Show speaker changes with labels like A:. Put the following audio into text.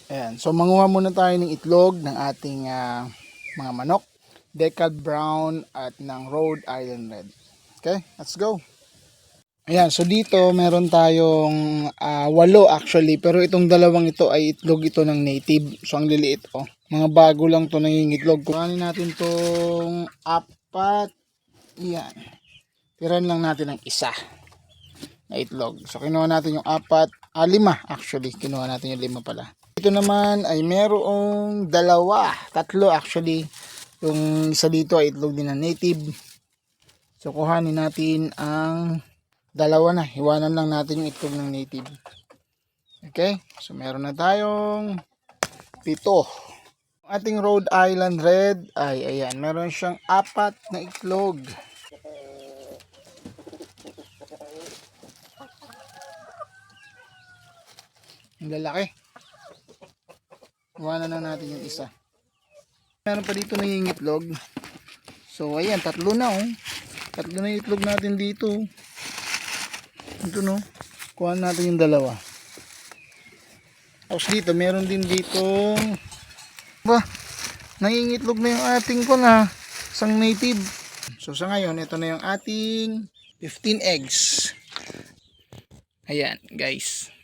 A: Ayan. So manguha muna tayo ng itlog ng ating mga manok. Decad Brown at ng Rhode Island Red. Okay, let's go. Ayan, so dito meron tayong 8 actually, pero itong dalawang ito ay itlog ito ng native. So ang liliit oh. Mga bago lang to nangingitlog. Kuhanin natin tong 4. Yan. Tiran lang natin ng isa na itlog. So kinuha natin yung 4, 5 actually. Kinuha natin yung 5 pala. Ito naman ay merong 2, 3 actually. Yung isa dito ay itlog din na native. So kuhanin natin ang 2 na. Iwanan lang natin yung itlog ng native. Okay? So meron na tayong 7. Ang ating Rhode Island Red ay ayan. Meron siyang 4 na itlog. Ang lalaki. Iwanan na natin yung isa. Meron pa dito nangingitlog. So ayan, 3 na oh. 3 na yung itlog natin dito. Ito no. Kuha natin yung 2. Tapos dito, meron din dito. Ba, nangingitlog na yung ating ko na isang native. So sa ngayon, ito na yung ating 15 eggs. Ayan guys.